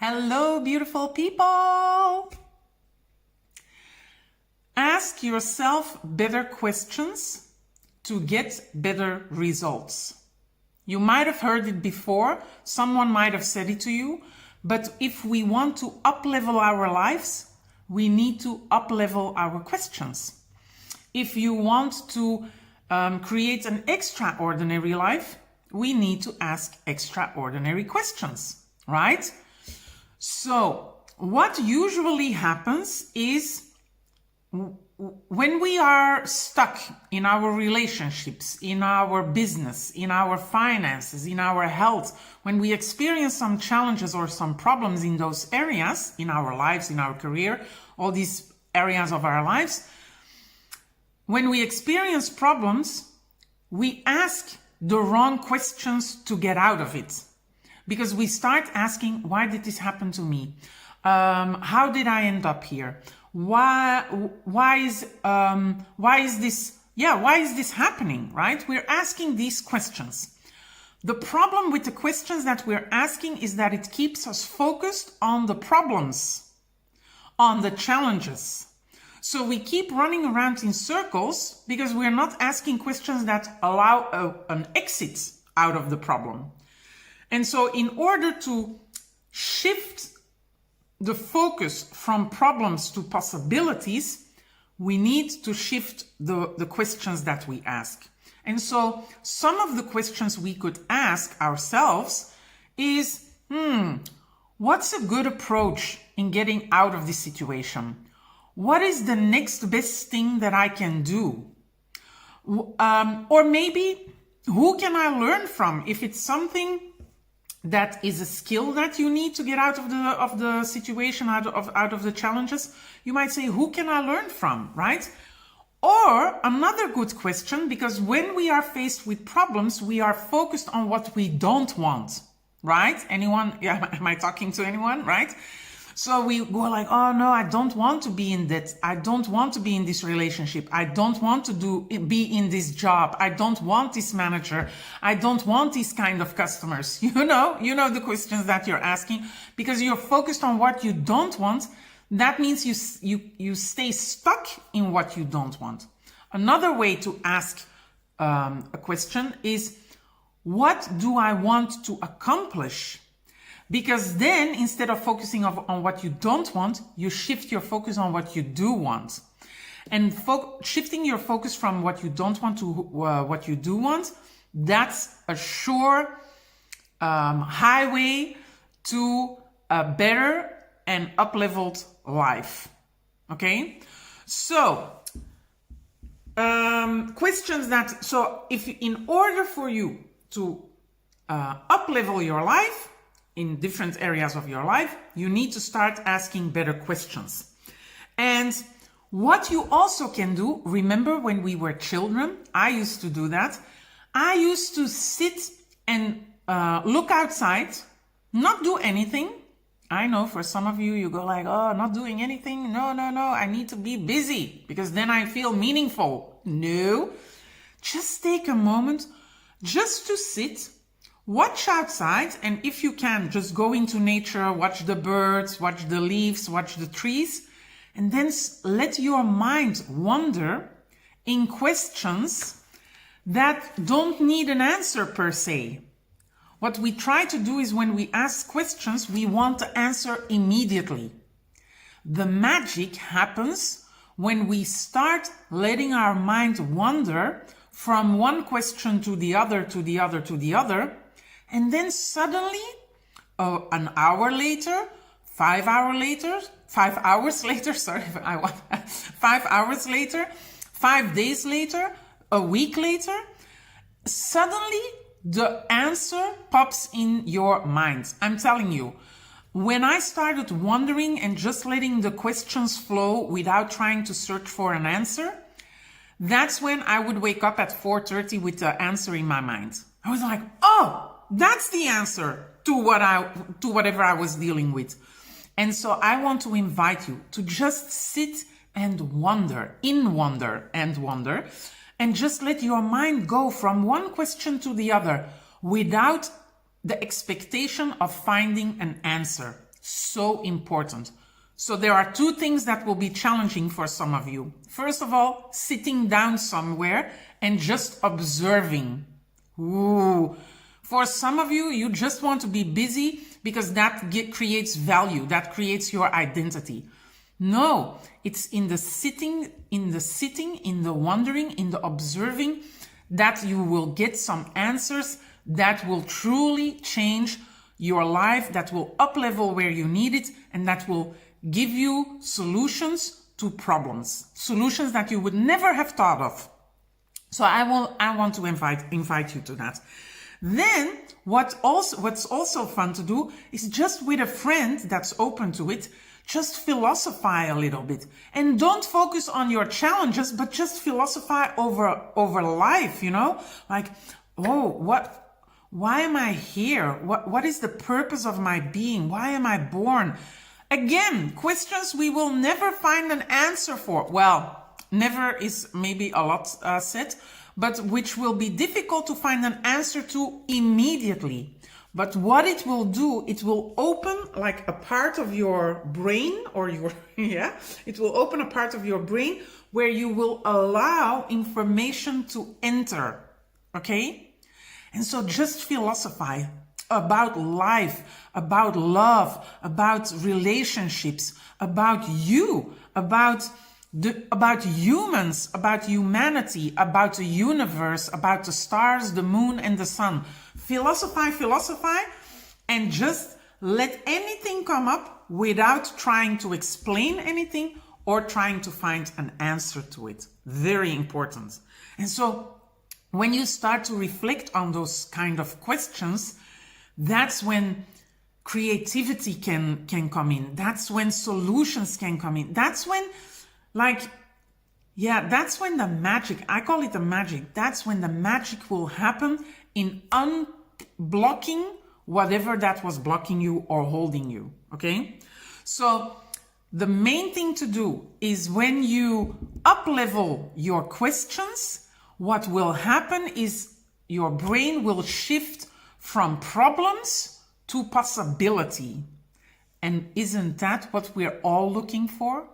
Hello, beautiful people! Ask yourself better questions to get better results. You might have heard it before, someone might have said it to you, but if we want to up-level our lives, we need to up-level our questions. If you want to create an extraordinary life, we need to ask extraordinary questions, right? So what usually happens is when we are stuck in our relationships, in our business, in our finances, in our health, when we experience some challenges or some problems in those areas, in our lives, in our career, all these areas of our lives, when we experience problems, we ask the wrong questions to get out of it. Because we start asking, why did this happen to me? How did I end up here? Why is this happening, right? We're asking these questions. The problem with the questions that we're asking is that it keeps us focused on the problems, on the challenges. So we keep running around in circles because we're not asking questions that allow an exit out of the problem. And so in order to shift the focus from problems to possibilities, we need to shift the questions that we ask. And so some of the questions we could ask ourselves is, what's a good approach in getting out of this situation? What is the next best thing that I can do? Or maybe, who can I learn from? If it's something that is a skill that you need to get out of the situation, out of the challenges, you might say, who can I learn from, right? Or another good question, because when we are faced with problems, we are focused on what we don't want, right? Anyone? Yeah, am I talking to anyone, right? So we go like, oh no, I don't want to be in that. I don't want to be in this relationship. I don't want to be in this job. I don't want this manager. I don't want these kind of customers. You know the questions that you're asking because you're focused on what you don't want. That means you stay stuck in what you don't want. Another way to ask a question is, what do I want to accomplish? Because then, instead of focusing on what you don't want, you shift your focus on what you do want. And shifting your focus from what you don't want to what you do want, that's a sure highway to a better and up-leveled life. Okay? So, questions that... So, in order for you to up-level your life, in different areas of your life, you need to start asking better questions. And what you also can do, remember when we were children, I used to do that. I used to sit and look outside, not do anything. I know for some of you, you go like, oh, not doing anything. No, I need to be busy because then I feel meaningful. No, just take a moment just to sit. Watch outside, and if you can, just go into nature, watch the birds, watch the leaves, watch the trees, and then let your mind wander in questions that don't need an answer per se. What we try to do is when we ask questions, we want the answer immediately. The magic happens when we start letting our mind wander from one question to the other, to the other, to the other, and then suddenly, an hour later, 5 hours later, 5 hours later, 5 hours later, 5 days later, a week later, suddenly the answer pops in your mind. I'm telling you, when I started wondering and just letting the questions flow without trying to search for an answer, that's when I would wake up at 4:30 with the answer in my mind. I was like, oh, that's the answer to whatever I was dealing with. And so I want to invite you to just sit and wonder, and just let your mind go from one question to the other without the expectation of finding an answer. So important. So there are two things that will be challenging for some of you. First of all, sitting down somewhere and just observing. Ooh. For some of you, you just want to be busy because that creates value, that creates your identity. No, it's in the sitting, in the wondering, in the observing that you will get some answers that will truly change your life, that will up-level where you need it, and that will give you solutions to problems, solutions that you would never have thought of. So I want to invite you to that. Then what's also fun to do is just with a friend that's open to it, just philosophize a little bit. And don't focus on your challenges, but just philosophize over life, you know? Like, oh, why am I here? What is the purpose of my being? Why am I born? Again, questions we will never find an answer for. Well, never is maybe a lot said, but which will be difficult to find an answer to immediately. But what it will do, it will open like a part of your brain or your, it will open a part of your brain where you will allow information to enter. Okay? And so just philosophize about life, about love, about relationships, about you, about humans, about humanity, about the universe, about the stars, the moon, and the sun. Philosophize, and just let anything come up without trying to explain anything or trying to find an answer to it. Very important. And so when you start to reflect on those kind of questions, that's when creativity can come in. That's when solutions can come in. That's when, that's when the magic, I call it the magic. That's when the magic will happen in unblocking whatever that was blocking you or holding you. Okay? So the main thing to do is when you up-level your questions, what will happen is your brain will shift from problems to possibility. And isn't that what we're all looking for?